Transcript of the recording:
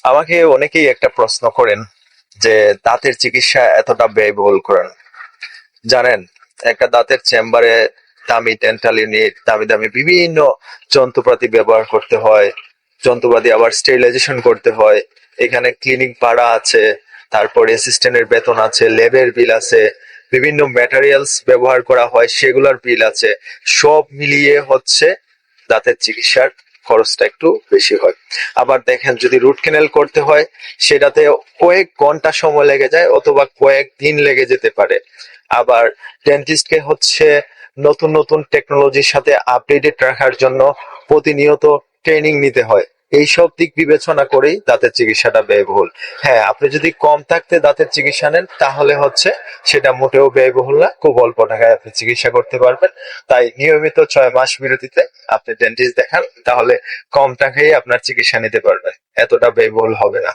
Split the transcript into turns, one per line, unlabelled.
আমাকে অনেকেই একটা প্রশ্ন করেন যে দাঁতের চিকিৎসা এতটা ব্যয়বহুল করেন। জানেন, একটা দাঁতের চেম্বারে দামি ডেন্টাল ইউনিট, দামি দামি বিভিন্ন যন্ত্রপাতি ব্যবহার করতে হয়। যন্ত্রপাতি আবার স্টেরিলাইজেশন করতে হয়। এখানে ক্লিনিক ভাড়া আছে, তারপর অ্যাসিস্ট্যান্টের বেতন আছে, ল্যাবের বিল আছে, বিভিন্ন ম্যাটেরিয়ালস ব্যবহার করা হয় সেগুলোর বিল আছে। সব মিলিয়ে হচ্ছে দাঁতের চিকিৎসার খরচটা একটু বেশি হয়। আবার দেখেন, যদি রুট ক্যানেল করতে হয় সেটাতে কয়েক ঘন্টা সময় লেগে যায় অথবা কয়েক দিন লেগে যেতে পারে। আবার ডেন্টিস্টকে হচ্ছে নতুন নতুন টেকনোলজির সাথে আপডেটেড রাখার জন্য প্রতিনিয়ত ট্রেনিং নিতে হয়। এইসব দিক বিবেচনা করেই দাঁতের চিকিৎসাটা ব্যয়বহুল। হ্যাঁ, আপনি যদি কম থাকতে দাঁতের চিকিৎসা নেন তাহলে হচ্ছে সেটা মোটেও ব্যয়বহুল না, খুব অল্প টাকায় আপনি চিকিৎসা করতে পারবেন। তাই নিয়মিত 6 মাস বিরতিতে আপনি ডেন্টিস্ট দেখান, তাহলে কম টাকায় আপনার চিকিৎসা নিতে পারবেন, এতটা ব্যয়বহুল হবে না।